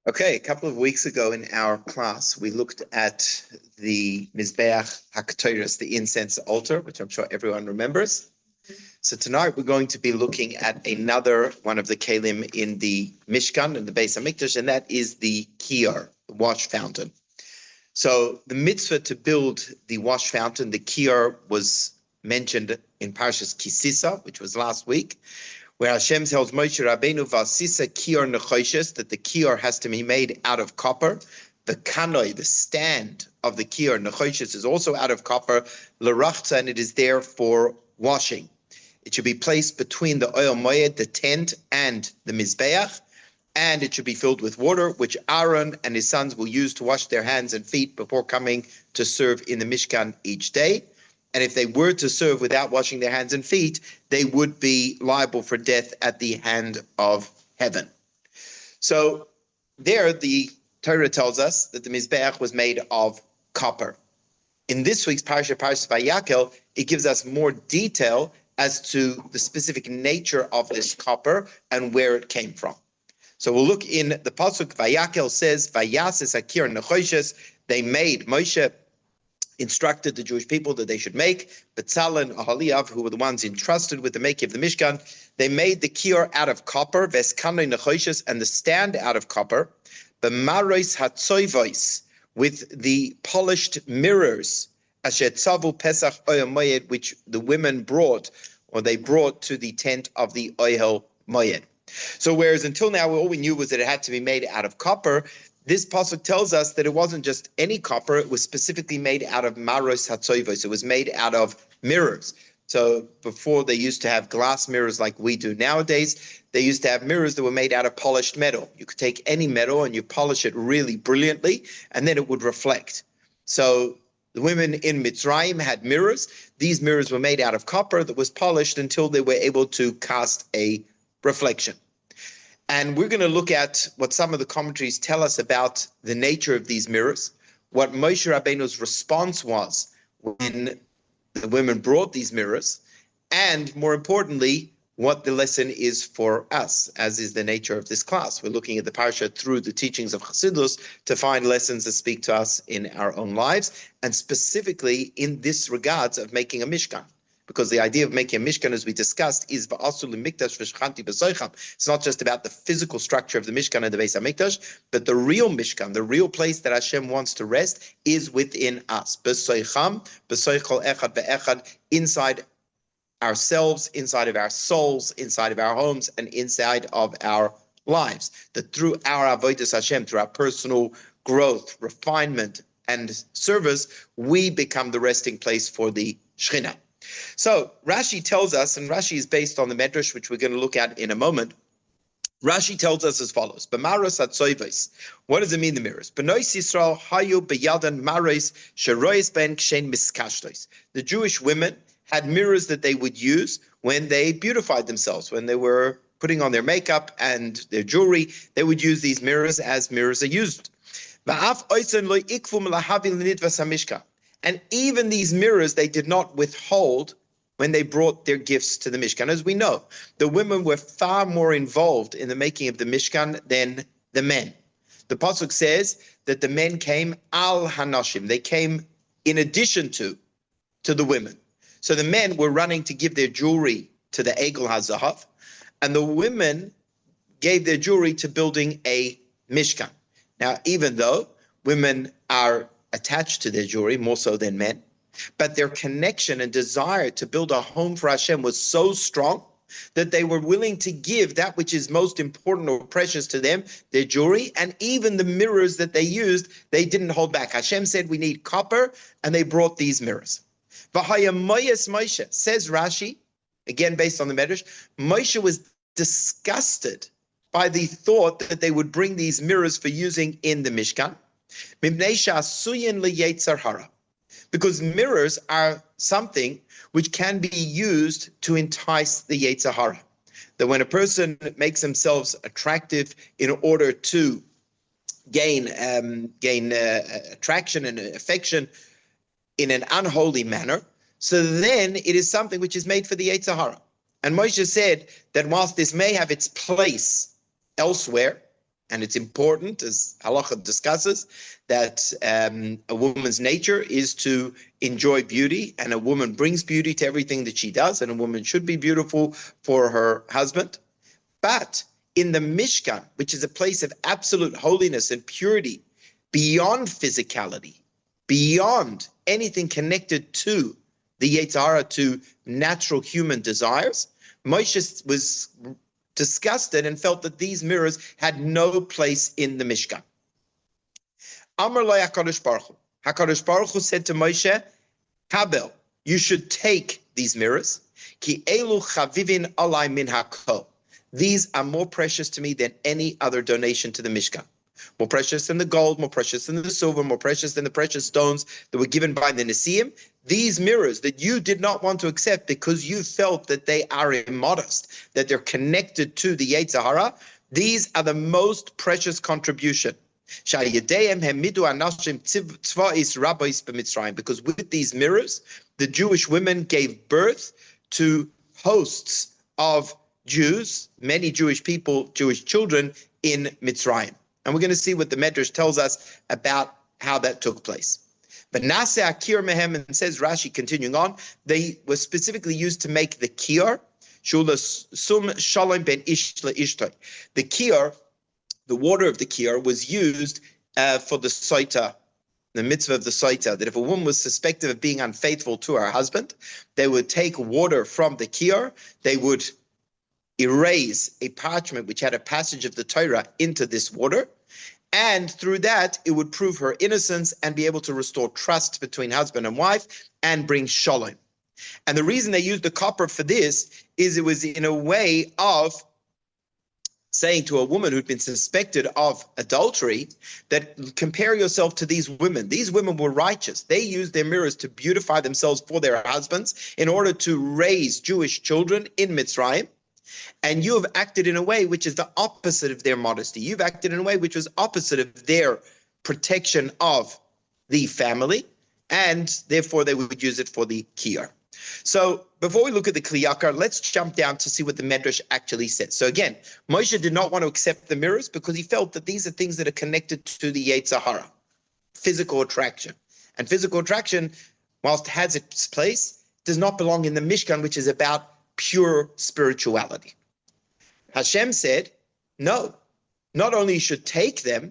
Okay, a couple of weeks ago in our class, we looked at the Mizbeach HaKtoros, the incense altar, which I'm sure everyone remembers. So tonight we're going to be looking at another one of the kelim in the Mishkan, in the Beis HaMikdash, and that is the Kiyor, the wash fountain. So the mitzvah to build the wash fountain, the Kiyor, was mentioned in Parshas Kisisa, which was last week, where Hashem tells Moshe Rabbeinu, Vasisa Kiyor Nechoshes, that the Kiyor has to be made out of copper. The kanoi, the stand of the Kiyor Nechoshes, is also out of copper, L'rachza, and it is there for washing. It should be placed between the oil moed, the tent, and the Mizbeach, and it should be filled with water, which Aaron and his sons will use to wash their hands and feet before coming to serve in the Mishkan each day. And if they were to serve without washing their hands and feet, they would be liable for death at the hand of heaven. So there, the Torah tells us that the Mizbeach was made of copper. In this week's Parashas Vayakel, it gives us more detail as to the specific nature of this copper and where it came from. So we'll look in the pasuk. Vayakel says, "Vayases hakir nechoshes." They made, Moshe instructed the Jewish people that they should make, Betzalel and Aholiav, who were the ones entrusted with the making of the Mishkan. They made the Kiyor out of copper, Veskanoi nechoshes, and the stand out of copper, B'maros hatzoivos, with the polished mirrors, Asher tzavu Pesach Oyel Moed, which the women brought, or they brought to the tent of the Oyel Moed. So whereas until now all we knew was that it had to be made out of copper, this pasuk tells us that it wasn't just any copper, it was specifically made out of maros hatzoivos. It was made out of mirrors. So before, they used to have glass mirrors like we do nowadays. They used to have mirrors that were made out of polished metal. You could take any metal and you polish it really brilliantly, and then it would reflect. So the women in Mitzrayim had mirrors. These mirrors were made out of copper that was polished until they were able to cast a reflection. And we're going to look at what some of the commentaries tell us about the nature of these mirrors, what Moshe Rabbeinu's response was when the women brought these mirrors, and more importantly, what the lesson is for us, as is the nature of this class. We're looking at the parsha through the teachings of Chassidus to find lessons that speak to us in our own lives, and specifically in this regards of making a Mishkan. Because the idea of making a Mishkan, as we discussed, is va'asul mikdash v'shchanti b'soicham. It's not just about the physical structure of the Mishkan and the Beis HaMikdash, but the real Mishkan, the real place that Hashem wants to rest, is within us. B'soicham, b'soichol echad ve'echad, inside ourselves, inside of our souls, inside of our homes, and inside of our lives. That through our avodas Hashem, through our personal growth, refinement, and service, we become the resting place for the Shekhinah. So Rashi tells us, and Rashi is based on the Medrash, which we're going to look at in a moment. Rashi tells us as follows: B'maros hatzoivos. What does it mean, the mirrors? B'nois Yisrael hayu beyadan maros sherois ben kshen miskashtos. The Jewish women had mirrors that they would use when they beautified themselves, when they were putting on their makeup and their jewelry. They would use these mirrors as mirrors are used. Va'af oisen lo ikvu melahavi l'nidvas hamishkan. And even these mirrors, they did not withhold when they brought their gifts to the Mishkan. As we know, the women were far more involved in the making of the Mishkan than the men. The pasuk says that the men came al hanashim. They came in addition to the women. So the men were running to give their jewelry to the Egel HaZahav, and the women gave their jewelry to building a Mishkan. Now, even though women are attached to their jewelry more so than men, but their connection and desire to build a home for Hashem was so strong that they were willing to give that which is most important or precious to them, their jewelry, and even the mirrors that they used, they didn't hold back. Hashem said, we need copper, and they brought these mirrors. Moshe, says Rashi, again based on the Medrash, Moshe was disgusted by the thought that they would bring these mirrors for using in the Mishkan, because mirrors are something which can be used to entice the Yetzer Hara. That when a person makes themselves attractive in order to gain attraction and affection in an unholy manner, so then it is something which is made for the Yetzer Hara. And Moshe said that whilst this may have its place elsewhere, and it's important, as halacha discusses, that a woman's nature is to enjoy beauty, and a woman brings beauty to everything that she does, and a woman should be beautiful for her husband. But in the Mishkan, which is a place of absolute holiness and purity, beyond physicality, beyond anything connected to the Yetzer Hara, to natural human desires, Moshe was disgusted and felt that these mirrors had no place in the Mishkan. Amar lo HaKadosh Baruch Hu. HaKadosh Baruch Hu said to Moshe, Kabel, you should take these mirrors. Ki elu chavivin alai min hakol. These are more precious to me than any other donation to the Mishkan. More precious than the gold, more precious than the silver, more precious than the precious stones that were given by the Nesiim. These mirrors that you did not want to accept because you felt that they are immodest, that they're connected to the Yetzer Hara, these are the most precious contribution. Because with these mirrors, the Jewish women gave birth to hosts of Jews, many Jewish people, Jewish children in Mitzrayim. And we're going to see what the Medrash tells us about how that took place. But Nase Akir Mehem, and says Rashi, continuing on, they were specifically used to make the Kiyor, Shula Sum Shalom Ben Ish LeIshtoi. The Kiyor, the water of the Kiyor, was used for the Soita, the mitzvah of the Soita, that if a woman was suspected of being unfaithful to her husband, they would take water from the Kiyor, they would erase a parchment which had a passage of the Torah into this water, and through that it would prove her innocence and be able to restore trust between husband and wife and bring shalom. And the reason they used the copper for this is it was in a way of saying to a woman who'd been suspected of adultery that compare yourself to these women. These women were righteous. They used their mirrors to beautify themselves for their husbands in order to raise Jewish children in Mitzrayim. And you have acted in a way which is the opposite of their modesty. You've acted in a way which was opposite of their protection of the family, and therefore they would use it for the Kiyor. So before we look at the Kli Yakar, let's jump down to see what the Medrash actually said. So again, Moshe did not want to accept the mirrors because he felt that these are things that are connected to the Yetzer Hara, physical attraction. And physical attraction, whilst it has its place, does not belong in the Mishkan, which is about pure spirituality. Hashem said, no, not only should take them,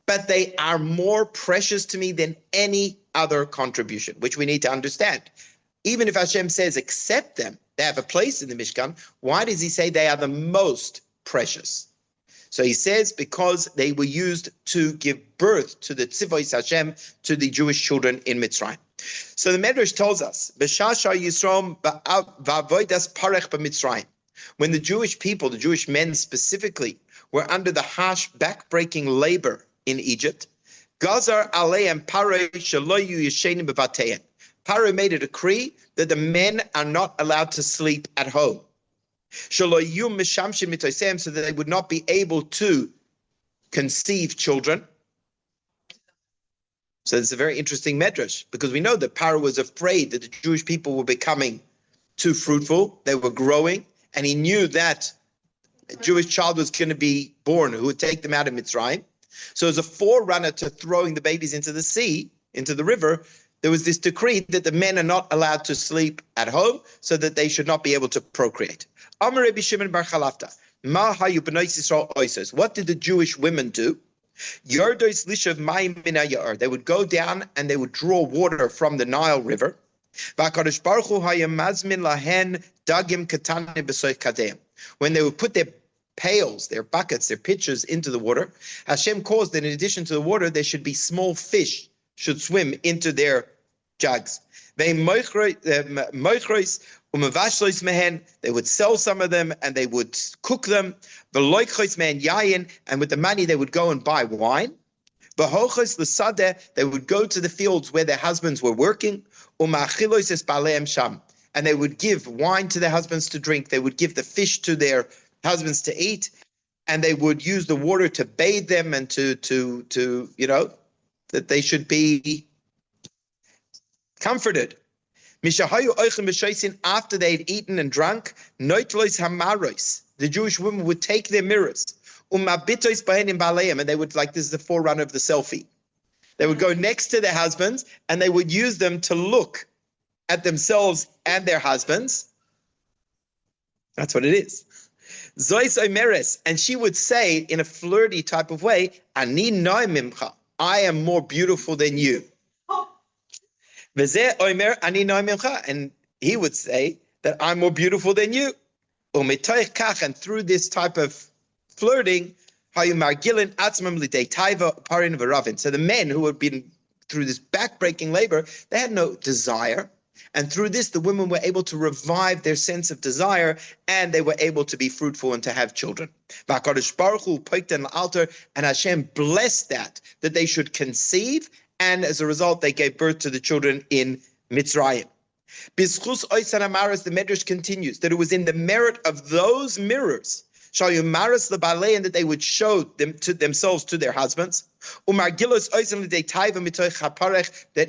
but they are more precious to me than any other contribution, which we need to understand. Even if Hashem says accept them, they have a place in the Mishkan, why does he say they are the most precious? So he says because they were used to give birth to the Tzivos Hashem, to the Jewish children in Mitzrayim. So the Medrash tells us, B'shasha Yisrael v'avodas parech b'Mitzrayim. When the Jewish people, the Jewish men specifically, were under the harsh back-breaking labor in Egypt, Gazar aleim Paro shelo yu yeshenim b'vateim. Paro made a decree that the men are not allowed to sleep at home. Shelo yu mishamshim mitoseim, so that they would not be able to conceive children. So it's a very interesting medrash, because we know that Paro was afraid that the Jewish people were becoming too fruitful, they were growing, and he knew that a Jewish child was going to be born who would take them out of Mitzrayim. So as a forerunner to throwing the babies into the sea, into the river, there was this decree that the men are not allowed to sleep at home so that they should not be able to procreate. Amar Rabbi Shimon bar Chalafta, Ma hayu b'nai Yisrael oisos. What did the Jewish women do? They would go down and they would draw water from the Nile River. When they would put their pails, their buckets, their pitchers into the water, Hashem caused that in addition to the water, there should be small fish should swim into their jugs. They would sell some of them and they would cook them. And with the money, they would go and buy wine. They would go to the fields where their husbands were working. And they would give wine to their husbands to drink. They would give the fish to their husbands to eat. And they would use the water to bathe them and to that they should be comforted. After they had eaten and drunk, the Jewish women would take their mirrors, and they would, like, this is the forerunner of the selfie. They would go next to their husbands and they would use them to look at themselves and their husbands. That's what it is. Zois Omeres, and she would say in a flirty type of way, Ani noy mimcha, I am more beautiful than you. V'zeh Omer Ani noy mimcha, and he would say that I'm more beautiful than you. Umetoich kach, and through this type of flirting, hayu margilin atzmam lidei taiva parin v'ravin. So the men who had been through this backbreaking labor, they had no desire. And through this, the women were able to revive their sense of desire, and they were able to be fruitful and to have children. And Hashem blessed that they should conceive, and as a result, they gave birth to the children in Mitzrayim. Bizchus Oisan Amaras, the Medrash continues, that it was in the merit of those mirrors, Shayumaras the balei, and that they would show them to themselves to their husbands. That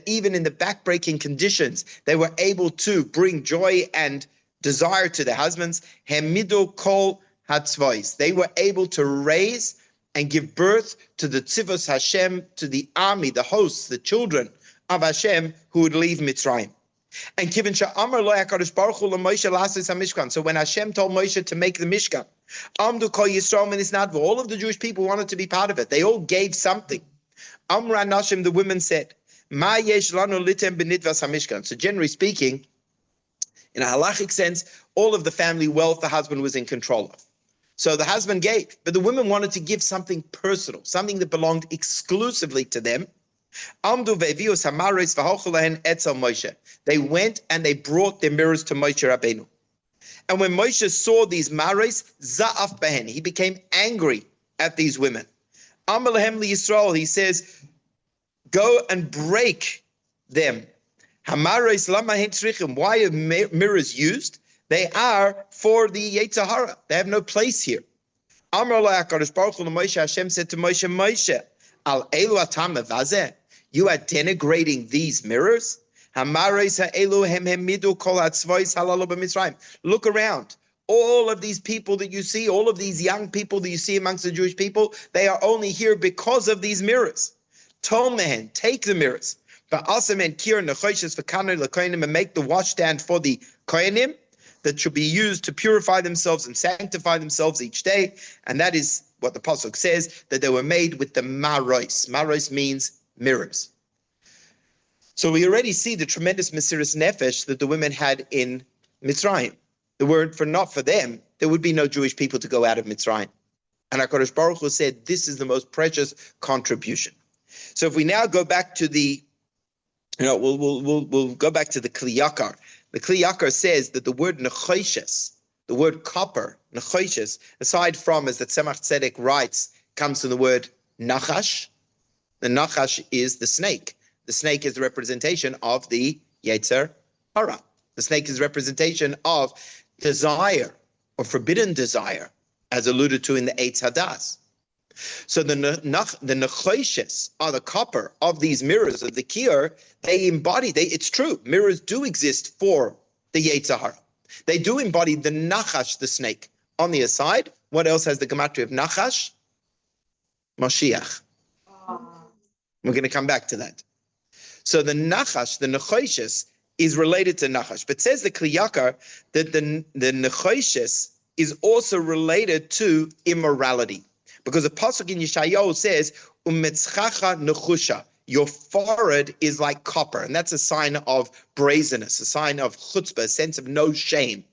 even in the backbreaking conditions, they were able to bring joy and desire to their husbands. Hemidu kol hatzvos. They were able to raise and give birth to the tzivos Hashem, to the army, the hosts, the children of Hashem who would leave Mitzrayim. And given Sha'amar lo HaKadosh Baruch Hu LaMoshe la'asos HaMishkan. So when Hashem told Moshe to make the Mishkan, Amdu Kol Yisrael Minisnadvo, all of the Jewish people wanted to be part of it. They all gave something. Amra Nashim, the women said, Ma yesh lanu litem b'nitvas HaMishkan. So generally speaking, in a halachic sense, all of the family wealth the husband was in control of. So the husband gave, but the women wanted to give something personal, something that belonged exclusively to them. They went and they brought their mirrors to Moshe Rabbeinu. And when Moshe saw these maris, za'af behen, he became angry at these women. Amar lahem liYisrael, he says, go and break them. Hamaris lama hen tzrichim, why are mirrors used? They are for the Yetzer Hara. They have no place here. Amar HaKadosh Baruch Hu Moshe, Hashem said to Moshe, Moshe, al elu atam mevazeh, you are denigrating these mirrors? Look around. All of these people that you see, all of these young people that you see amongst the Jewish people, they are only here because of these mirrors. Tomehen, take the mirrors. And make the washstand for the kohanim that should be used to purify themselves and sanctify themselves each day. And that is what the pasuk says, that they were made with the maros. Maros means mirrors. So we already see the tremendous mesiras nefesh that the women had in Mitzrayim. The word for not for them, there would be no Jewish people to go out of Mitzrayim. And HaKadosh Baruch Hu said, this is the most precious contribution. So if we now go back to the, we'll go back to the Kli Yakar. The Kli Yakar says that the word nechoshes, the word copper, nechoshes, aside from, as the Tzemach Tzedek writes, comes from the word nachash. The nachash is the snake. The snake is the representation of the Yetzer Hara. The snake is representation of desire or forbidden desire, as alluded to in the Eitz Hadas. So the nechoshes are the copper of these mirrors of the Kiyor. They embody, it's true, mirrors do exist for the Yetzer Hara. They do embody the nachash, the snake. On the aside, what else has the gematria of nachash? Mashiach. We're going to come back to that. So the nachash, the nechoshes, is related to nachash. But says the Kli Yakar that the nechoshes is also related to immorality. Because the pasuk in Yeshayahu says, umetzchacha nechusha, your forehead is like copper. And that's a sign of brazenness, a sign of chutzpah, a sense of no shame.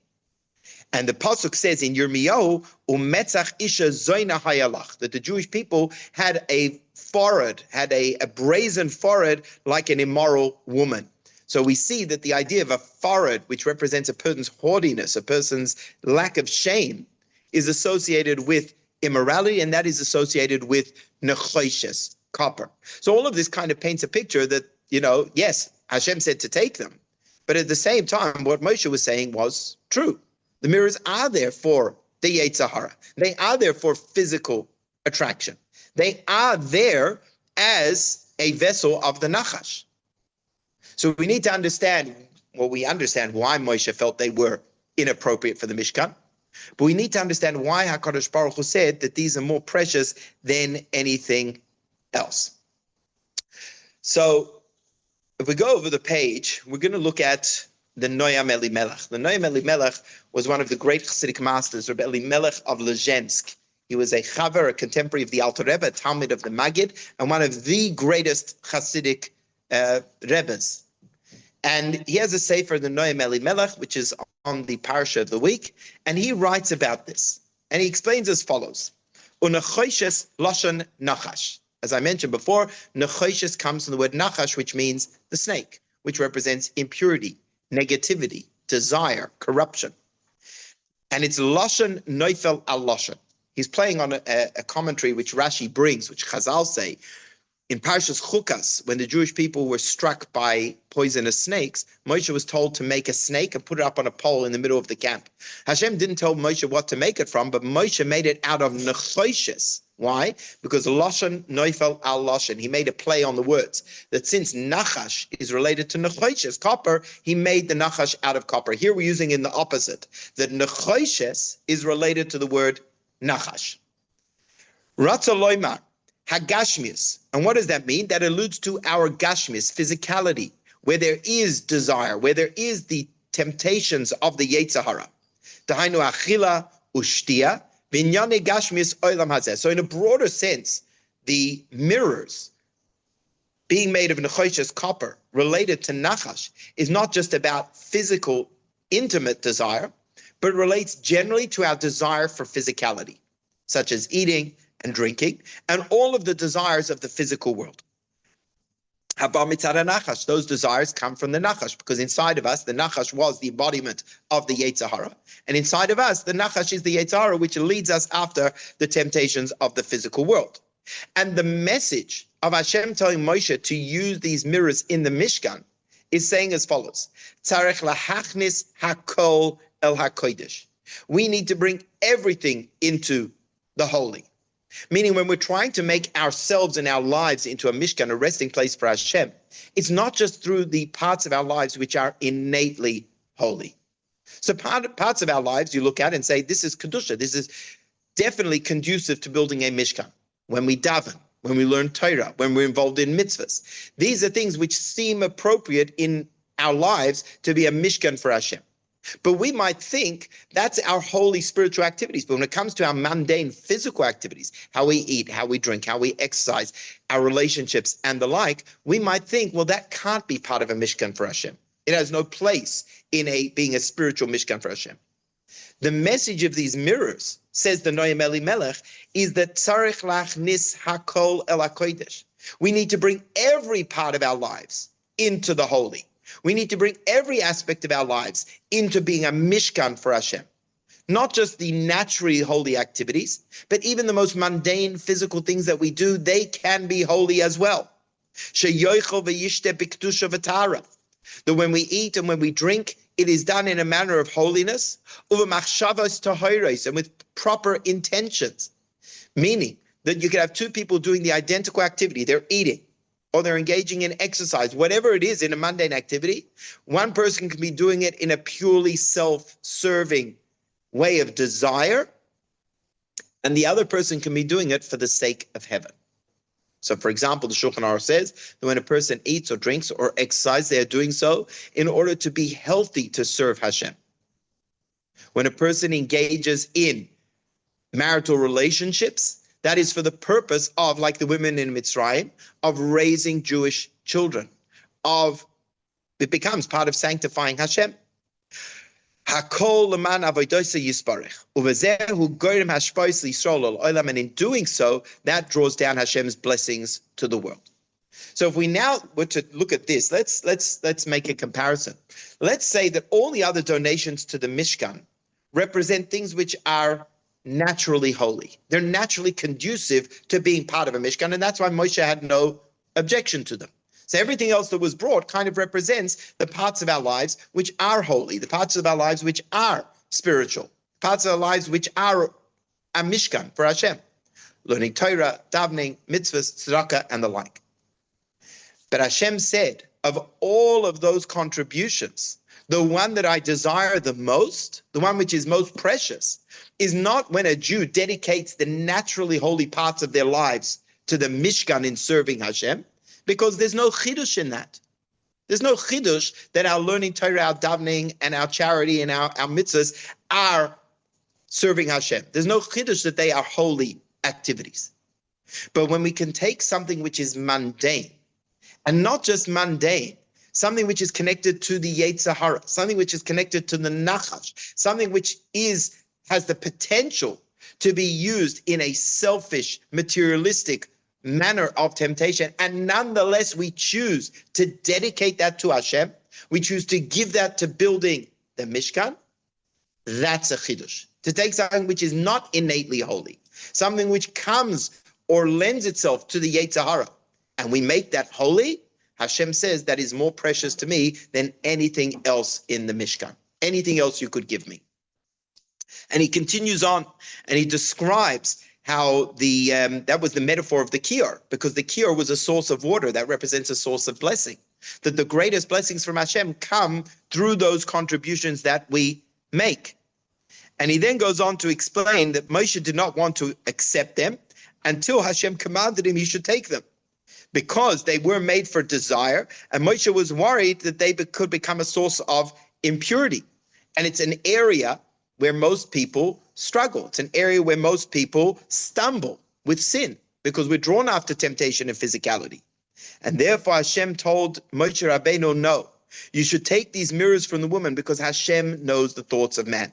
And the pasuk says in Yirmiyahu, umetzach isha zoyna hayalach, that the Jewish people had a forehead, had a brazen forehead like an immoral woman. So we see that the idea of a forehead, which represents a person's haughtiness, a person's lack of shame, is associated with immorality, and that is associated with nechoshes, copper. So all of this kind of paints a picture that, yes, Hashem said to take them, but at the same time, what Moshe was saying was true. The mirrors are there for the Yetzer Hara. They are there for physical attraction. They are there as a vessel of the Nachash. So we need to understand well, we understand why Moshe felt they were inappropriate for the Mishkan, but we need to understand why HaKadosh Baruch Hu said that these are more precious than anything else. So if we go over the page, we're going to look at the Noam Elimelech. The Noam Elimelech was one of the great Chassidic masters, Rabbi Elimelech of Lezhensk. He was a chaver, a contemporary of the Alter Rebbe, a Talmud of the Maggid, and one of the greatest Chassidic Rebbes. And he has a sefer, the Noam Elimelech, which is on the Parsha of the week, and he writes about this. And he explains as follows: Unachoshes lashon nachash. As I mentioned before, nechoshes comes from the word nachash, which means the snake, which represents impurity, negativity, desire, corruption. And it's lashon noifel al lashon. He's playing on a commentary which Rashi brings, which Chazal say, in Parshas Chukas, when the Jewish people were struck by poisonous snakes, Moshe was told to make a snake and put it up on a pole in the middle of the camp. Hashem didn't tell Moshe what to make it from, but Moshe made it out of nechoshes. Why? Because lashon noifel al lashon. He made a play on the words. That since nachash is related to nechoshes, copper, he made the nachash out of copper. Here we're using in the opposite. That nechoshes is related to the word nachash. Ratza loymar. Hagashmius. And what does that mean? That alludes to our gashmius, physicality, where there is desire, where there is the temptations of the Yetzer Hara. Dahainu achila ushtia v'inyane gashmius olam hazeh. So in a broader sense, the mirrors being made of nechoshes copper related to nachash is not just about physical, intimate desire, but relates generally to our desire for physicality, such as eating and drinking, and all of the desires of the physical world. Those desires come from the nachash, because inside of us, the nachash was the embodiment of the Yetzer Hara, and inside of us, the nachash is the Yetzer Hara, which leads us after the temptations of the physical world. And the message of Hashem telling Moshe to use these mirrors in the Mishkan is saying as follows: Tzarech lahachnis hakol el hakodesh. We need to bring everything into the holy. Meaning when we're trying to make ourselves and our lives into a Mishkan, a resting place for Hashem, it's not just through the parts of our lives which are innately holy. So parts of our lives you look at and say, this is Kedusha, this is definitely conducive to building a Mishkan. When we daven, when we learn Torah, when we're involved in mitzvahs, these are things which seem appropriate in our lives to be a Mishkan for Hashem. But we might think that's our holy spiritual activities. But when it comes to our mundane physical activities, how we eat, how we drink, how we exercise, our relationships and the like, we might think, well, that can't be part of a Mishkan for Hashem. It has no place in being a spiritual Mishkan for Hashem. The message of these mirrors, says the Noam Elimelech, is that tzarich lachnis hakol el hakodesh. We need to bring every part of our lives into the holy. We need to bring every aspect of our lives into being a Mishkan for Hashem. Not just the naturally holy activities, but even the most mundane physical things that we do, they can be holy as well. That when we eat and when we drink, it is done in a manner of holiness, and with proper intentions. Meaning that you could have two people doing the identical activity, they're eating, or they're engaging in exercise, whatever it is in a mundane activity. One person can be doing it in a purely self-serving way of desire, and the other person can be doing it for the sake of heaven. So, for example, the Shulchan Aruch says that when a person eats or drinks or exercises, they are doing so in order to be healthy to serve Hashem. When a person engages in marital relationships, that is for the purpose of, like the women in Mitzrayim, of raising Jewish children. It becomes part of sanctifying Hashem. Hakol leman avodosa yisparech, uvezehu goyim hashpos l'Yisrael l'olam, and in doing so, that draws down Hashem's blessings to the world. So, if we now were to look at this, let's make a comparison. Let's say that all the other donations to the Mishkan represent things which are naturally holy. They're naturally conducive to being part of a Mishkan, and that's why Moshe had no objection to them. So everything else that was brought kind of represents the parts of our lives which are holy, the parts of our lives which are spiritual, parts of our lives which are a Mishkan for Hashem, learning Torah, davening, mitzvahs, tzedakah, and the like. But Hashem said, of all of those contributions, the one that I desire the most, the one which is most precious, is not when a Jew dedicates the naturally holy parts of their lives to the Mishkan in serving Hashem, because there's no chidush in that. There's no chidush that our learning Torah, our davening, and our charity and our mitzvahs are serving Hashem. There's no chidush that they are holy activities. But when we can take something which is mundane, and not just mundane, something which is connected to the Yetzer Hara, something which is connected to the Nachash, something which has the potential to be used in a selfish, materialistic manner of temptation, and nonetheless we choose to dedicate that to Hashem, we choose to give that to building the Mishkan, that's a chidush. To take something which is not innately holy, something which comes or lends itself to the Yetzer Hara, and we make that holy, Hashem says that is more precious to me than anything else in the Mishkan, anything else you could give me. And he continues on, and he describes how that was the metaphor of the Kiyor, because the Kiyor was a source of water that represents a source of blessing. That the greatest blessings from Hashem come through those contributions that we make. And he then goes on to explain that Moshe did not want to accept them until Hashem commanded him he should take them, because they were made for desire, and Moshe was worried that they could become a source of impurity. And it's an area where most people struggle. It's an area where most people stumble with sin, because we're drawn after temptation and physicality. And therefore Hashem told Moshe Rabbeinu, no, you should take these mirrors from the woman, because Hashem knows the thoughts of man.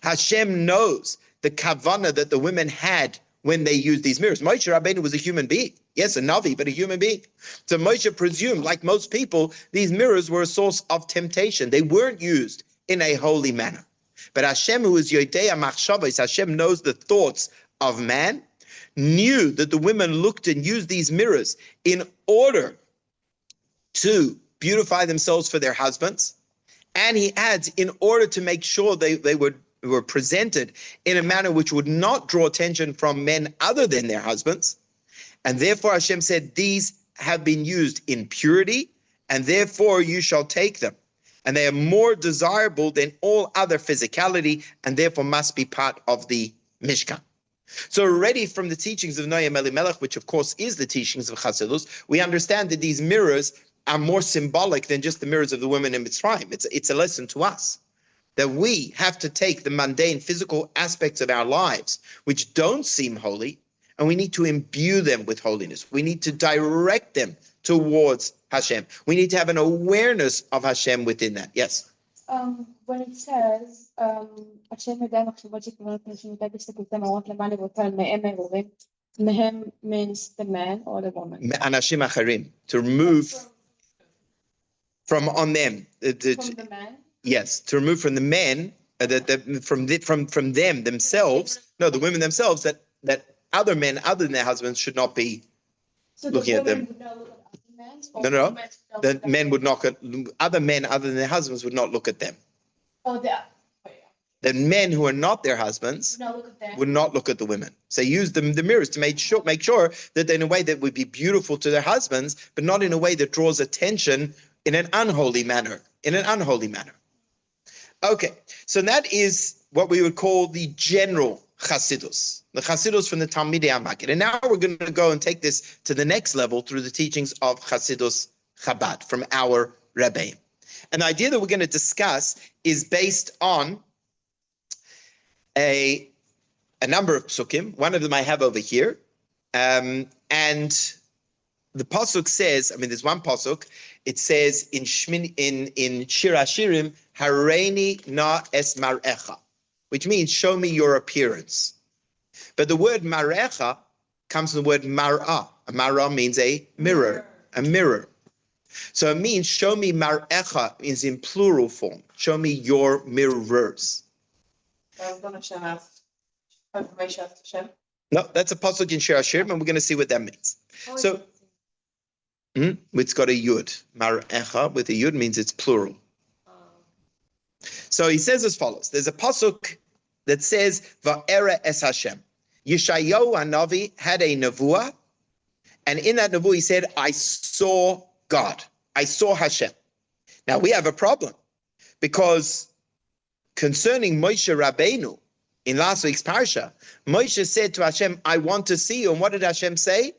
Hashem knows the kavanah that the women had when they used these mirrors. Moshe Rabbeinu was a human being. Yes, a Navi, but a human being. So Moshe presumed, like most people, these mirrors were a source of temptation. They weren't used in a holy manner. But Hashem, who is Yodea Machshavos, Hashem knows the thoughts of man, knew that the women looked and used these mirrors in order to beautify themselves for their husbands. And he adds, in order to make sure they were presented in a manner which would not draw attention from men other than their husbands. And therefore Hashem said, these have been used in purity, and therefore you shall take them. And they are more desirable than all other physicality, and therefore must be part of the Mishkan. So already from the teachings of Noam Elimelech, which of course is the teachings of Chassidus, we understand that these mirrors are more symbolic than just the mirrors of the women in Mitzrayim. It's a lesson to us that we have to take the mundane physical aspects of our lives, which don't seem holy, and we need to imbue them with holiness. We need to direct them towards Hashem. We need to have an awareness of Hashem within that. Yes? When it says, Hashem יודע מחשבות שכוונות נשמתה בהסתכלותם הרעות למעלה ואותן מהם מרורים, מהם means the man or the woman. אנשים אחרים, to remove from on them. From the man? Yes, to remove from the men, from them themselves, no, the women themselves, that other men other than their husbands should not be looking at them. No. The men would not, other men other than their husbands would not look at them. The men who are not their husbands would not look at the women. So use the mirrors to make sure that in a way that would be beautiful to their husbands, but not in a way that draws attention in an unholy manner. Okay, so that is what we would call the general Chassidus, the Chassidus from the Talmidei HaMaggid. And now we're going to go and take this to the next level through the teachings of Chassidus Chabad from our Rebbeim. And the idea that we're going to discuss is based on a number of psukim. One of them I have over here. And the pasuk says, there's one pasuk. It says in Shir Hashirim, Hareini na es mar'echa, which means show me your appearance. But the word mar'echa comes from the word mar'ah. A mar'ah means a mirror. So it means show me mar'echa is in plural form. Show me your mirrors. No, that's a pasuk in Shir Hashirim, and we're going to see what that means. So it's got a yud. Mar'echa with a yud means it's plural. So he says as follows. There's a pasuk that says, Va'era es Hashem. Yeshayahu HaNavi had a nevuah, and in that nevuah he said, I saw God. I saw Hashem. Now we have a problem, Because concerning Moshe Rabbeinu, in last week's parsha, Moshe said to Hashem, I want to see you. And what did Hashem say?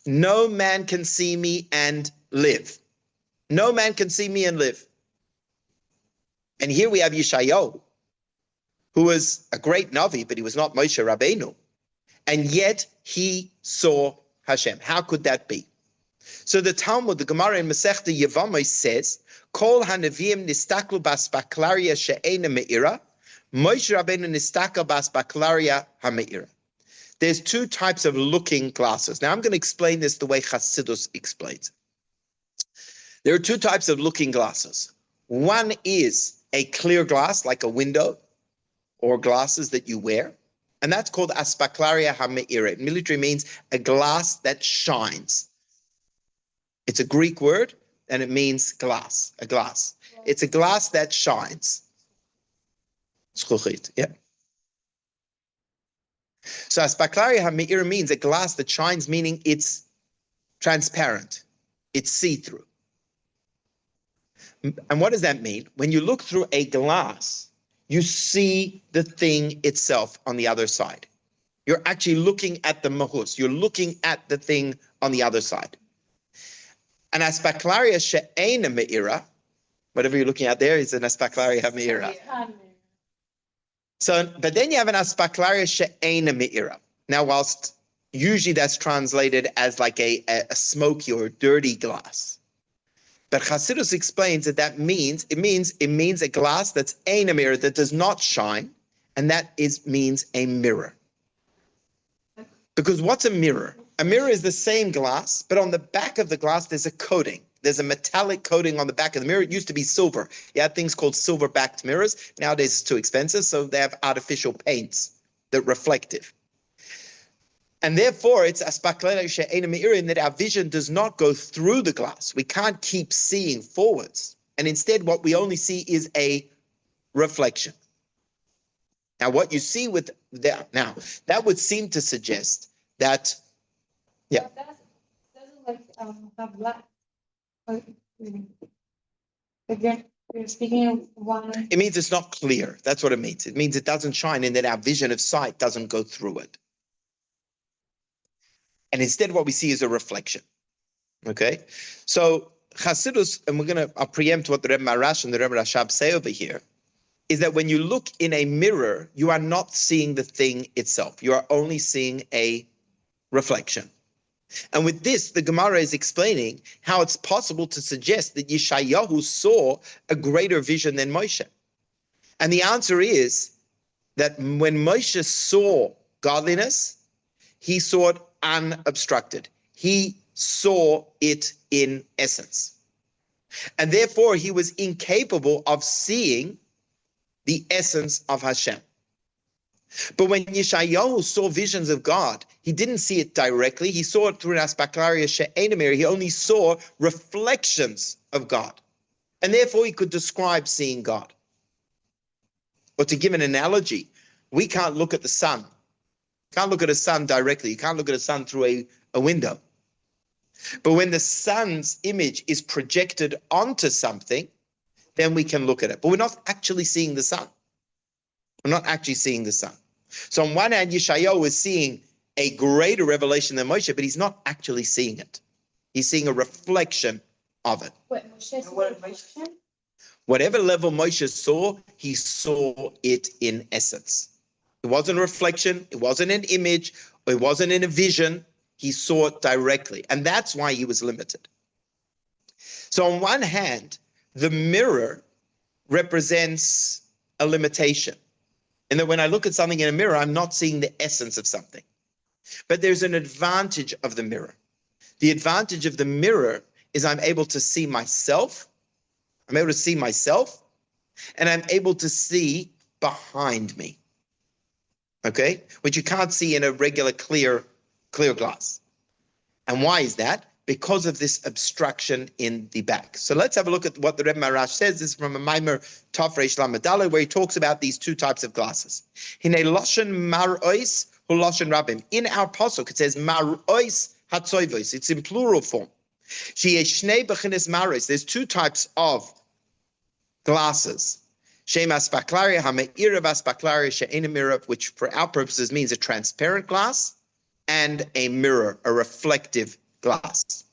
No man can see me and live. No man can see me and live. And here we have Yeshayahu, who was a great Navi, but he was not Moshe Rabbeinu. And yet he saw Hashem. How could that be? So the Talmud, the Gemara in Masechta Yevamos says, Kol hanavim nistaklu bas baklaria she'ena me'ira, Moshe Rabbeinu nistakal bas baklaria ha'me'ira. There's two types of looking glasses. Now I'm going to explain this the way Chassidus explains. There are two types of looking glasses. One is a clear glass, like a window, or glasses that you wear. And that's called aspaklaria ha'me'ira. It literally means a glass that shines. It's a Greek word, and it means glass, a glass. It's a glass that shines. Zchuchit, yeah. So aspaklaria ha'me'ira means a glass that shines, meaning it's transparent. It's see-through. And what does that mean? When you look through a glass, you see the thing itself on the other side. You're actually looking at the mahus. You're looking at the thing on the other side. An aspaklaria she'ena me'ira, whatever you're looking at there is an aspaklaria me'ira. So, but then you have an aspaklaria she'ena me'ira. Now, whilst usually that's translated as like a smoky or dirty glass, but Chassidus explains that means a glass that's ein a mirror, that does not shine, and that means a mirror. Because what's a mirror? A mirror is the same glass, but on the back of the glass there's a coating. There's a metallic coating on the back of the mirror. It used to be silver. You had things called silver-backed mirrors. Nowadays it's too expensive, so they have artificial paints that are reflective. And therefore, it's aspaklaria she'ena me'ira, in that our vision does not go through the glass. We can't keep seeing forwards. And instead, what we only see is a reflection. Now, what you see with that, now, that would seem to suggest that, yeah. That doesn't have black. Again, you're speaking of one. It means it's not clear. That's what it means. It means it doesn't shine, and that our vision of sight doesn't go through it. And instead what we see is a reflection. Okay? So Chassidus, and I'll preempt what the Rebbe Marash and the Rebbe Rashab say over here, is that when you look in a mirror, you are not seeing the thing itself. You are only seeing a reflection. And with this, the Gemara is explaining how it's possible to suggest that Yeshayahu saw a greater vision than Moshe. And the answer is that when Moshe saw godliness, he saw it unobstructed. He saw it in essence. And therefore, he was incapable of seeing the essence of Hashem. But when Yeshayahu saw visions of God, he didn't see it directly. He saw it through an aspaklaria she'ena me'ira. He only saw reflections of God. And therefore, he could describe seeing God. Or to give an analogy, we can't look at the sun. Can't look at a sun directly. You can't look at a sun through a window. But when the sun's image is projected onto something, then we can look at it. But we're not actually seeing the sun. We're not actually seeing the sun. So on one hand, Yeshayahu is seeing a greater revelation than Moshe, but he's not actually seeing it. He's seeing a reflection of it. Whatever level Moshe saw, he saw it in essence. It wasn't a reflection, it wasn't an image, it wasn't in a vision. He saw it directly. And that's why he was limited. So on one hand, the mirror represents a limitation. And that when I look at something in a mirror, I'm not seeing the essence of something. But there's an advantage of the mirror. The advantage of the mirror is I'm able to see myself. I'm able to see myself, and I'm able to see behind me. Okay? Which you can't see in a regular clear glass. And why is that? Because of this obstruction in the back. So let's have a look at what the Rebbe Marash says. This is from a Maimer Tov Reish Lamed Daled, where he talks about these two types of glasses. Hine loshen mar'ois hu loshen rabim. In our pasuk, it says mar'ois hatzoivos. It's in plural form. There's two types of glasses. Shem aspaklaria hame'ira vaspaklaria she'ena mirror, which for our purposes means a transparent glass and a mirror, a reflective glass.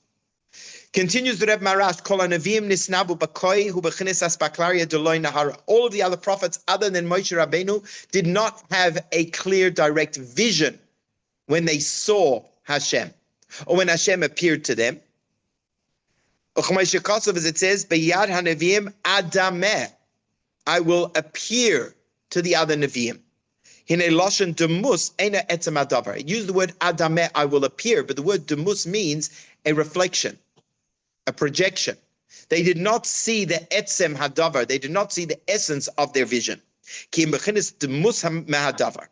Continues the Reb Marash, Kol hanavim nisnabu b'koi hu b'chinis aspaklaria deloy nahara. All of the other prophets other than Moshe Rabbeinu did not have a clear, direct vision when they saw Hashem, or when Hashem appeared to them. As it says, B'yad hanavim adameh, I will appear to the other Nevi'im. Hine lashon demus eina etzem adavar. It used the word adameh, I will appear, but the word demus means a reflection, a projection. They did not see the etzem hadavar. They did not see the essence of their vision. Ki im bechinis demus mehadavar.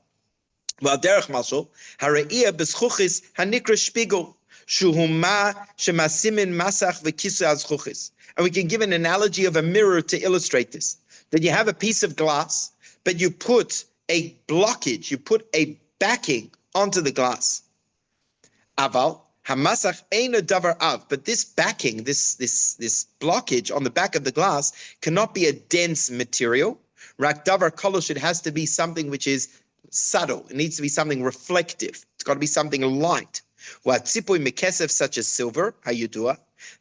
Well, derech mashal hareiyah b'schuchis hanikra shpigel shuhuma shemasimin masach v'kisu azchuchis. And we can give an analogy of a mirror to illustrate this. That you have a piece of glass, but you put a blockage, you put a backing onto the glass. Aval hamasach eina davar av. But this backing, this blockage on the back of the glass cannot be a dense material. Rak davar kolosh, it has to be something which is subtle. It needs to be something reflective. It's got to be something light. What tzipui mekesef, such as silver, hayudua.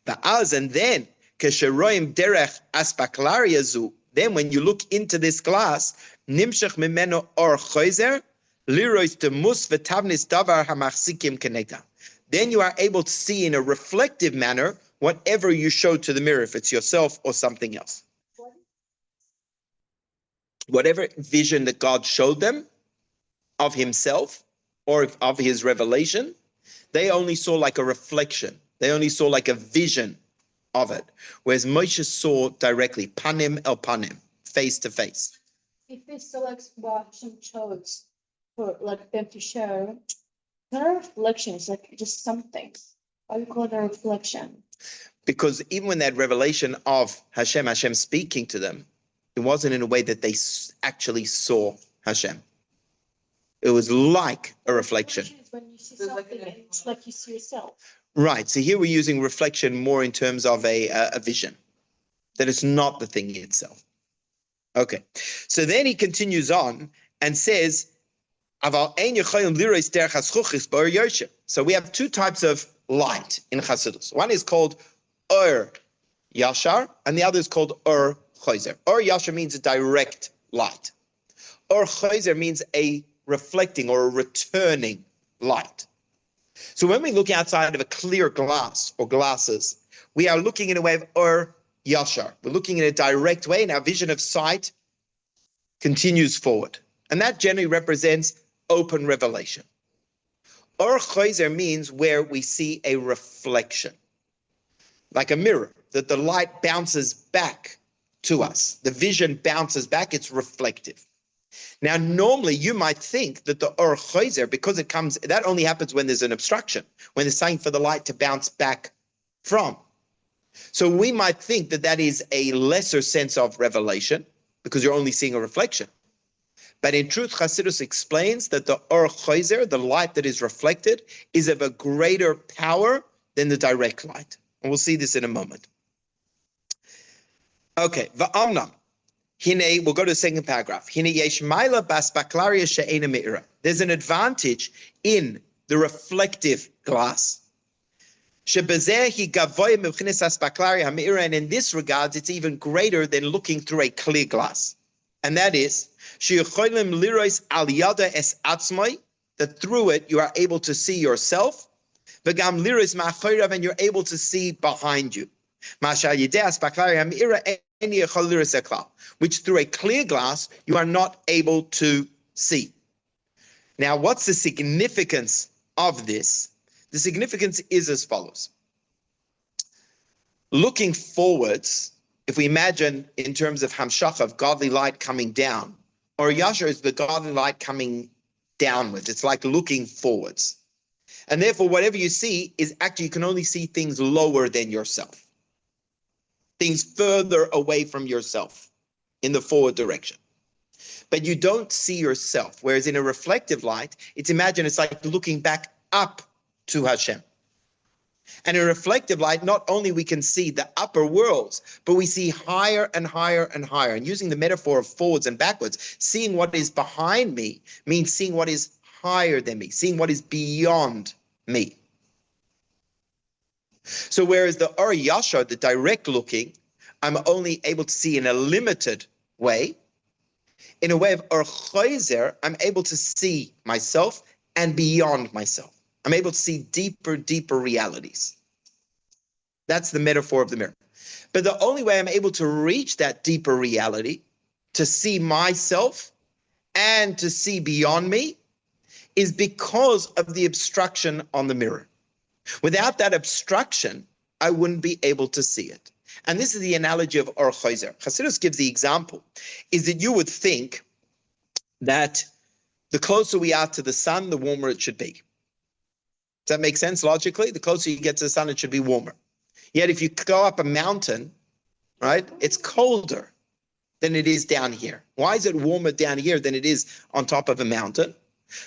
Va'az, and then kesheroim derech aspaklaria zu. Then when you look into this glass, nimshach mimeno or choizer, lirois demus v'tavnis davar hamachsikim kenegda. Then you are able to see in a reflective manner whatever you show to the mirror, if it's yourself or something else. Whatever vision that God showed them of himself or of his revelation, they only saw like a reflection. They only saw like a vision of it. Whereas Moshe saw directly, panim el panim, face to face. If we select what Hashem chose for like them to show, not a reflection, it's like just something. Why do you call it a reflection? Because even when that revelation of Hashem speaking to them, it wasn't in a way that they actually saw Hashem. It was like a reflection. When you see something, it's like you see yourself. Right. So here we're using reflection more in terms of a vision, that it's not the thing itself. Okay. So then he continues on and says, so we have two types of light in Chassidus. One is called Ur Yashar, and the other is called Ur Choizer. Ur Yashar means a direct light. Ur Choizer means a reflecting or a returning light. So when we look outside of a clear glass or glasses, we are looking in a way of Ur Yashar. We're looking in a direct way, and our vision of sight continues forward. And that generally represents open revelation. Ur Choizer means where we see a reflection, like a mirror, that the light bounces back to us. The vision bounces back, it's reflective. Now, normally you might think that the Ur Choizer, because it comes, that only happens when there's an obstruction, when there's something for the light to bounce back from. So we might think that that is a lesser sense of revelation, because you're only seeing a reflection. But in truth, Chassidus explains that the Ur Choizer, the light that is reflected, is of a greater power than the direct light. And we'll see this in a moment. Okay, va'amnam. Hine, we'll go to the second paragraph. Hine yesh maila baspaklaria she'ena me'ira. There's an advantage in the reflective glass. Shebezeh hi gavoy mevchines aspaklaria ha'me'ira, and in this regard, it's even greater than looking through a clear glass. And that is, she'yocholim lirois al yada es atzmai, that through it you are able to see yourself, v'gam lirois ma'achorav, and you're able to see behind you. Mashal yideh aspaklaria ha'me'ira, which through a clear glass you are not able to see. Now, what's the significance of this? The significance is as follows. Looking forwards, if we imagine in terms of hamshach, of godly light coming down, or yashar is the godly light coming downwards. It's like looking forwards. And therefore, whatever you see is actually, you can only see things lower than yourself. Things further away from yourself in the forward direction. But you don't see yourself. Whereas in a reflective light, it's like looking back up to Hashem. And in reflective light, not only we can see the upper worlds, but we see higher and higher and higher. And using the metaphor of forwards and backwards, seeing what is behind me means seeing what is higher than me, seeing what is beyond me. So whereas the Or Yashar, the direct looking, I'm only able to see in a limited way. In a way of Or Choizer, I'm able to see myself and beyond myself. I'm able to see deeper, deeper realities. That's the metaphor of the mirror. But the only way I'm able to reach that deeper reality, to see myself and to see beyond me, is because of the obstruction on the mirror. Without that obstruction, I wouldn't be able to see it. And this is the analogy of Or Choizer. Chassidus gives the example, is that you would think that the closer we are to the sun, the warmer it should be. Does that make sense logically? The closer you get to the sun, it should be warmer. Yet if you go up a mountain, right, it's colder than it is down here. Why is it warmer down here than it is on top of a mountain?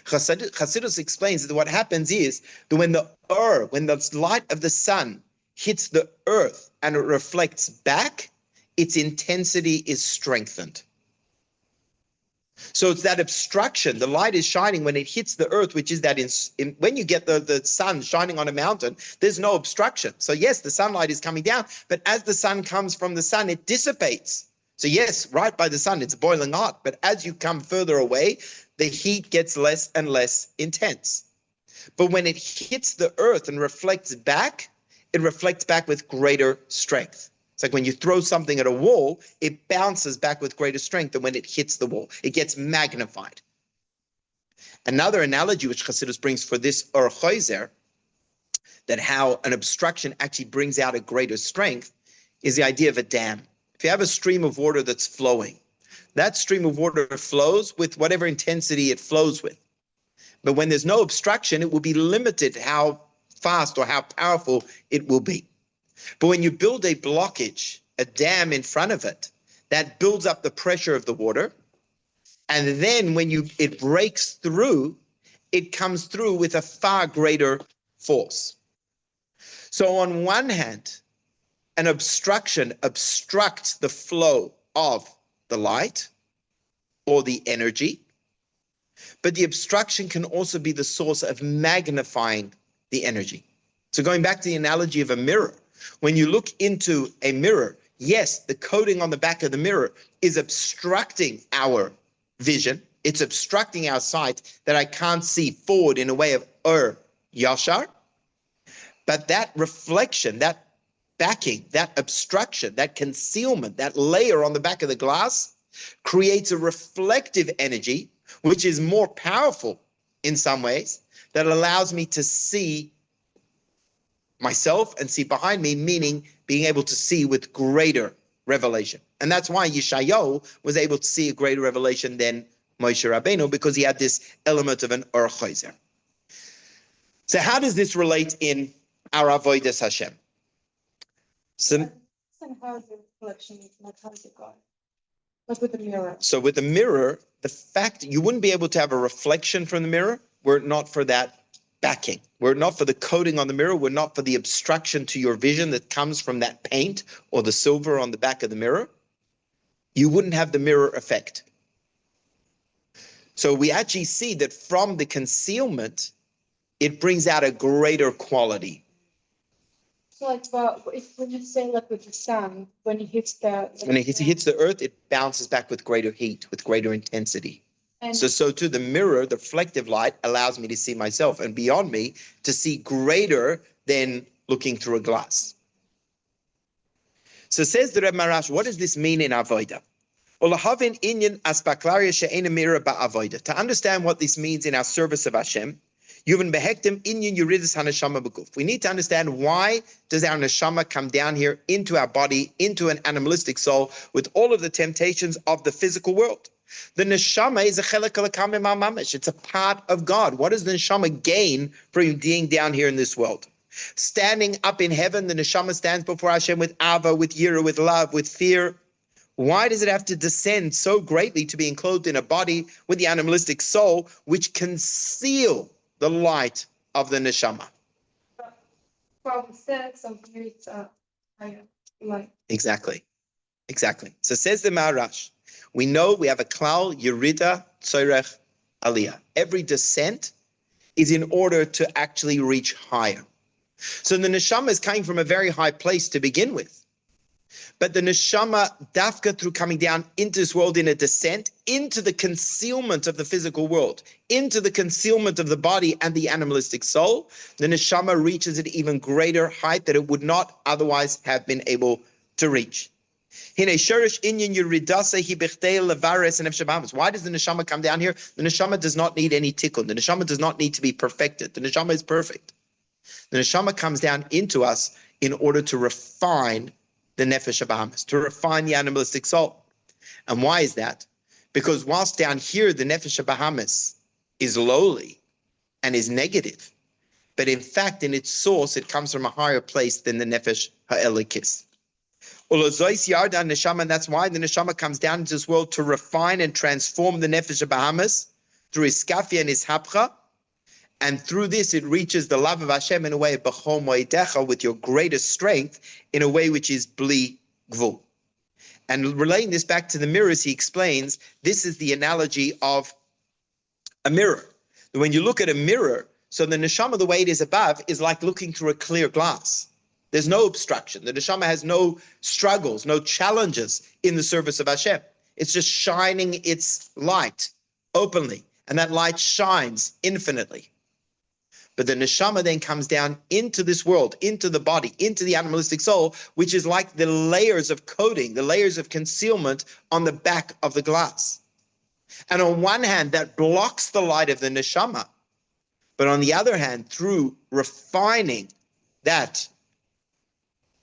Chassidus explains that what happens is that when the light of the sun hits the earth and it reflects back, its intensity is strengthened. So it's that obstruction. The light is shining when it hits the earth, which is that when you get the sun shining on a mountain, there's no obstruction. So yes, the sunlight is coming down, but as the sun comes from the sun, it dissipates. So yes, right by the sun, it's boiling hot. But as you come further away, the heat gets less and less intense. But when it hits the earth and reflects back, it reflects back with greater strength. It's like when you throw something at a wall, it bounces back with greater strength than when it hits the wall. It gets magnified. Another analogy which Chassidus brings for this Or Choizer, that how an obstruction actually brings out a greater strength, is the idea of a dam. If you have a stream of water that's flowing, that stream of water flows with whatever intensity it flows with. But when there's no obstruction, it will be limited how fast or how powerful it will be. But when you build a blockage, a dam in front of it, that builds up the pressure of the water. And then when it breaks through, it comes through with a far greater force. So on one hand, an obstruction obstructs the flow of the light or the energy, but the obstruction can also be the source of magnifying the energy. So going back to the analogy of a mirror, when you look into a mirror, yes, the coating on the back of the mirror is obstructing our vision. It's obstructing our sight that I can't see forward in a way of Or Yashar. But that reflection, that backing, that obstruction, that concealment, that layer on the back of the glass creates a reflective energy, which is more powerful in some ways, that allows me to see myself and see behind me, meaning being able to see with greater revelation. And that's why Yeshayahu was able to see a greater revelation than Moshe Rabbeinu, because he had this element of an Or Choizer. So how does this relate in our Avodas Hashem? So how is the reflection, like how does it go? Like with the mirror. So with the mirror, the fact you wouldn't be able to have a reflection from the mirror were it not for that backing, were it not for the coating on the mirror, were it not for the obstruction to your vision that comes from that paint or the silver on the back of the mirror, you wouldn't have the mirror effect. So we actually see that from the concealment, it brings out a greater quality. So like, but if when you say like with the sun, when it hits when it hits the earth, it bounces back with greater heat, with greater intensity. and So too the mirror, the reflective light, allows me to see myself and beyond me to see greater than looking through a glass. So says the Reb Marash, what does this mean in Avodah? To understand what this means in our service of Hashem, we need to understand why does our neshama come down here into our body, into an animalistic soul, with all of the temptations of the physical world. The neshama is a chelek elokam mamash. It's a part of God. What does the neshama gain from being down here in this world? Standing up in heaven, the neshama stands before Hashem with ava, with yira, with love, with fear. Why does it have to descend so greatly to be enclosed in a body with the animalistic soul, which conceal the light of the neshama? Probably said, so here it's higher, like. Exactly. So says the Maharash, we know we have a klal, yerida, tzorech, aliyah. Every descent is in order to actually reach higher. So the neshama is coming from a very high place to begin with. But the neshama, dafka, through coming down into this world in a descent, into the concealment of the physical world, into the concealment of the body and the animalistic soul, the neshama reaches an even greater height that it would not otherwise have been able to reach. Why does the neshama come down here? The neshama does not need any tikkun. The neshama does not need to be perfected. The neshama is perfect. The neshama comes down into us in order to refine the nefesh habahamis, to refine the animalistic soul. And why is that? Because whilst down here the nefesh habahamis is lowly and is negative, but in fact in its source it comes from a higher place than the nefesh ha'elikis. And that's why the neshama comes down into this world to refine and transform the nefesh habahamis through his skafia and his hapcha. And through this, it reaches the love of Hashem in a way, b'chol moedecha, with your greatest strength, in a way which is bli gvul. And relating this back to the mirrors, he explains, this is the analogy of a mirror. When you look at a mirror, so the neshama, the way it is above, is like looking through a clear glass. There's no obstruction. The neshama has no struggles, no challenges in the service of Hashem. It's just shining its light openly, and that light shines infinitely. But the neshama then comes down into this world, into the body, into the animalistic soul, which is like the layers of coating, the layers of concealment on the back of the glass. And on one hand, that blocks the light of the neshama. But on the other hand, through refining that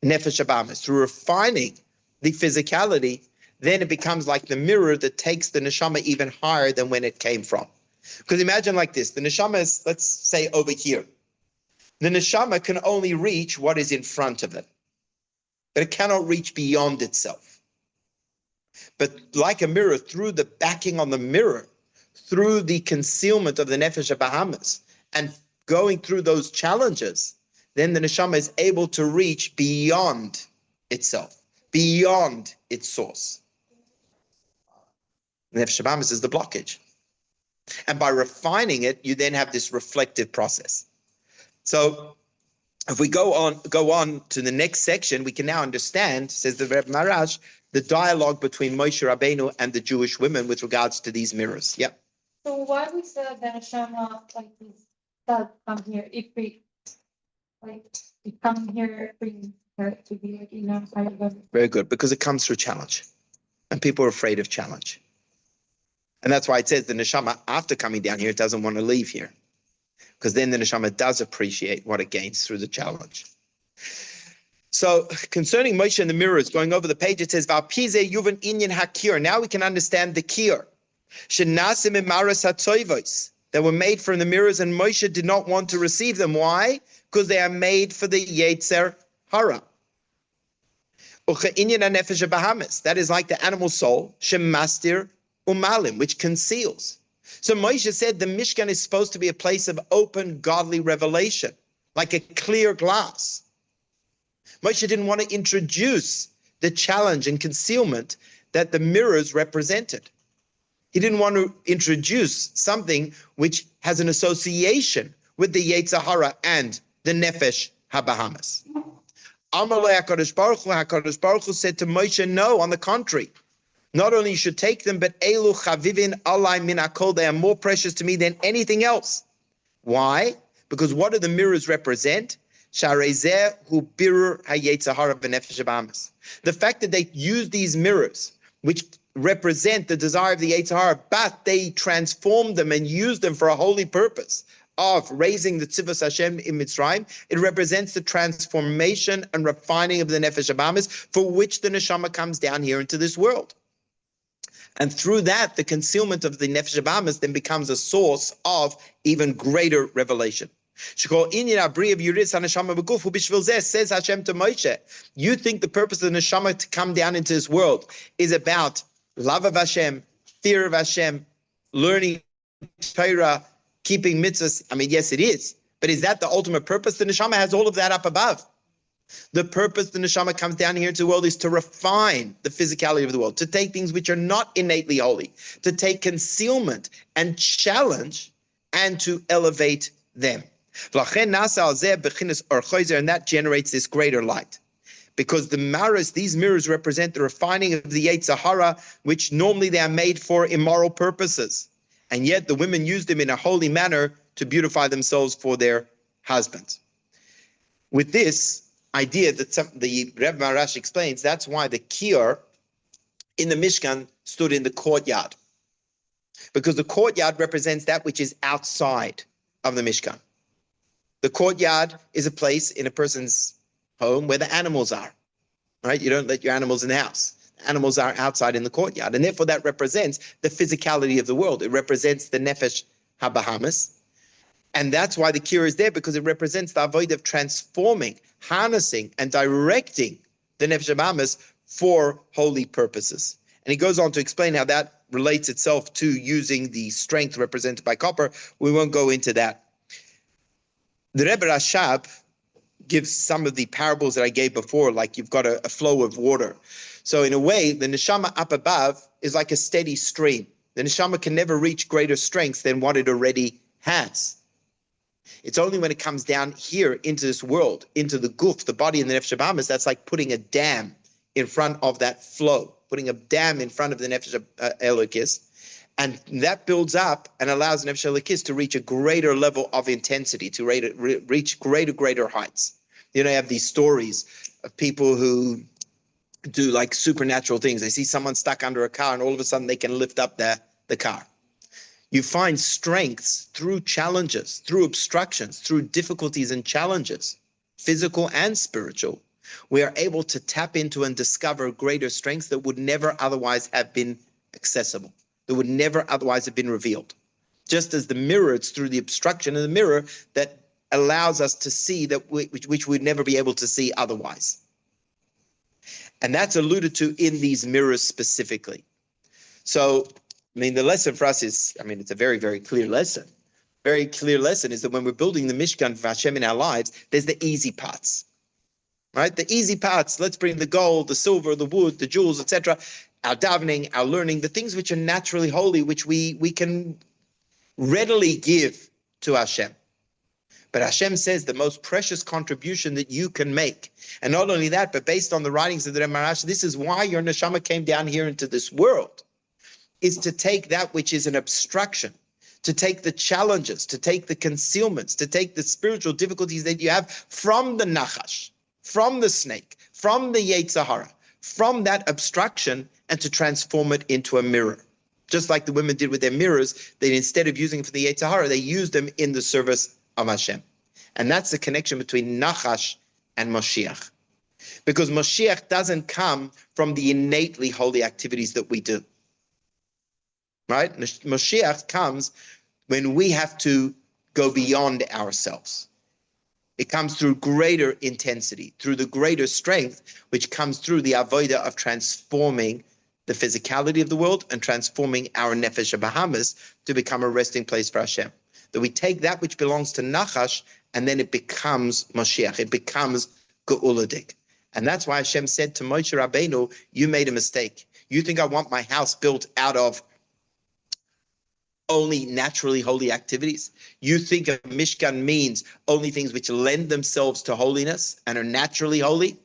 nefesh habahamis, through refining the physicality, then it becomes like the mirror that takes the neshama even higher than when it came from. Because imagine like this, the neshama is, let's say, over here. The neshama can only reach what is in front of it, but it cannot reach beyond itself. But like a mirror, through the backing on the mirror, through the concealment of the nefesh habahamis, and going through those challenges, then the neshama is able to reach beyond itself, beyond its source. The nefesh habahamis is the blockage. And by refining it, you then have this reflective process. So if we go on to the next section, we can now understand, says the Rebbe Maharash, the dialogue between Moshe Rabbeinu and the Jewish women with regards to these mirrors. Yeah. So why we said the neshama like this that come here if we come here bring her to be like in a higher level? Very good, because it comes through challenge, and people are afraid of challenge. And that's why it says the neshama, after coming down here, it doesn't want to leave here. Because then the neshama does appreciate what it gains through the challenge. So concerning Moshe and the mirrors, going over the page, it says, V'alpize yuvan inyan hakiyor. Now we can understand the kiyor. Shenasim imaras hatzoivos, that were made from the mirrors, and Moshe did not want to receive them. Why? Because they are made for the Yetzer Hara. Ucha inyan hanefesh habahamis. That is like the animal soul, shemastir umalim, which conceals. So Moshe said the Mishkan is supposed to be a place of open, godly revelation, like a clear glass. Moshe didn't want to introduce the challenge and concealment that the mirrors represented. He didn't want to introduce something which has an association with the Yetzer Hara and the Nefesh Habahamis. Amalei HaKadosh Baruch Hu said to Moshe, no, on the contrary. Not only you should take them, but elu chavivin alai min hakol, they are more precious to me than anything else. Why? Because what do the mirrors represent? Sharezeh hu birur hayetzer hara b'nefesh habahamis. The fact that they use these mirrors, which represent the desire of the Yetzer Hara, but they transform them and use them for a holy purpose of raising the tzivos Hashem in Mitzrayim, it represents the transformation and refining of the nefesh habahamis, for which the neshama comes down here into this world. And through that, the concealment of the nefesh habahamis then becomes a source of even greater revelation. Says Hashem to Moshe, you think the purpose of the neshama to come down into this world is about love of Hashem, fear of Hashem, learning Torah, keeping mitzvahs? I mean, yes, it is. But is that the ultimate purpose? The neshama has all of that up above. The purpose the neshama comes down here into the world is to refine the physicality of the world, to take things which are not innately holy, to take concealment and challenge and to elevate them. And that generates this greater light. Because these mirrors represent the refining of the Yetzer Hara, which normally they are made for immoral purposes. And yet the women use them in a holy manner to beautify themselves for their husbands. With this idea that the Rebbe Marash explains, that's why the Kiyor in the Mishkan stood in the courtyard. Because the courtyard represents that which is outside of the Mishkan. The courtyard is a place in a person's home where the animals are, right? You don't let your animals in the house. Animals are outside in the courtyard. And therefore that represents the physicality of the world. It represents the Nefesh HaBahamis. And that's why the Kiyor is there, because it represents the avoid of transforming, harnessing, and directing the Nefesh HaBahamis for holy purposes. And he goes on to explain how that relates itself to using the strength represented by copper. We won't go into that. The Rebbe Rashab gives some of the parables that I gave before, like you've got a flow of water. So in a way, the neshama up above is like a steady stream. The neshama can never reach greater strength than what it already has. It's only when it comes down here into this world, into the guf, the body and the nefesh habahamis, that's like putting a dam in front of that flow, putting a dam in front of the nefesh elokis. And that builds up and allows nefesh elokis to reach a greater level of intensity, to reach greater heights. You know, you have these stories of people who do like supernatural things. They see someone stuck under a car and all of a sudden they can lift up the car. You find strengths through challenges, through obstructions, through difficulties and challenges, physical and spiritual. We are able to tap into and discover greater strengths that would never otherwise have been accessible, that would never otherwise have been revealed. Just as the mirror, it's through the obstruction of the mirror that allows us to see that which we'd never be able to see otherwise. And that's alluded to in these mirrors specifically. So, I mean, the lesson for us is, I mean, it's a very, very clear lesson. Very clear lesson is that when we're building the Mishkan for Hashem in our lives, there's the easy parts, right? The easy parts, let's bring the gold, the silver, the wood, the jewels, etc. Our davening, our learning, the things which are naturally holy, which we can readily give to Hashem. But Hashem says the most precious contribution that you can make. And not only that, but based on the writings of the Rebbe Marash, this is why your neshama came down here into this world, is to take that which is an obstruction, to take the challenges, to take the concealments, to take the spiritual difficulties that you have from the nachash, from the snake, from the Yetzer Hara, from that obstruction, and to transform it into a mirror. Just like the women did with their mirrors, they instead of using it for the Yetzer Hara, they used them in the service of Hashem. And that's the connection between Nachash and Moshiach. Because Moshiach doesn't come from the innately holy activities that we do. Right? Moshiach comes when we have to go beyond ourselves. It comes through greater intensity, through the greater strength, which comes through the avodah of transforming the physicality of the world and transforming our nefesh habahamis to become a resting place for Hashem. That we take that which belongs to Nachash and then it becomes Moshiach, it becomes Geuladik. And that's why Hashem said to Moshe Rabbeinu, you made a mistake. You think I want my house built out of only naturally holy activities? You think a Mishkan means only things which lend themselves to holiness and are naturally holy?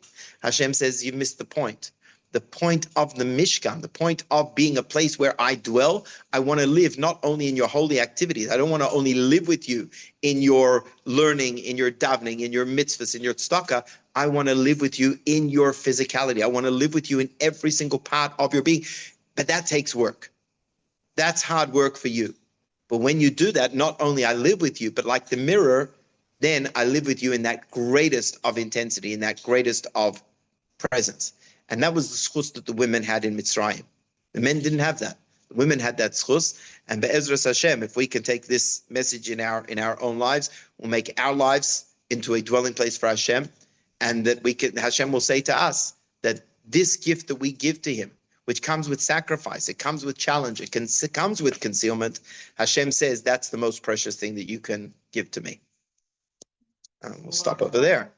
Hashem says, you missed the point. The point of the Mishkan, the point of being a place where I dwell, I want to live not only in your holy activities. I don't want to only live with you in your learning, in your davening, in your mitzvahs, in your tzedakah. I want to live with you in your physicality. I want to live with you in every single part of your being. But that takes work. That's hard work for you. But when you do that, not only I live with you, but like the mirror, then I live with you in that greatest of intensity, in that greatest of presence. And that was the schus that the women had in Mitzrayim. The men didn't have that. The women had that schus. And be'ezras Hashem, if we can take this message in our own lives, we'll make our lives into a dwelling place for Hashem. And that Hashem will say to us that this gift that we give to him, which comes with sacrifice, it comes with challenge, it comes with concealment, Hashem says that's the most precious thing that you can give to me. We'll stop over there.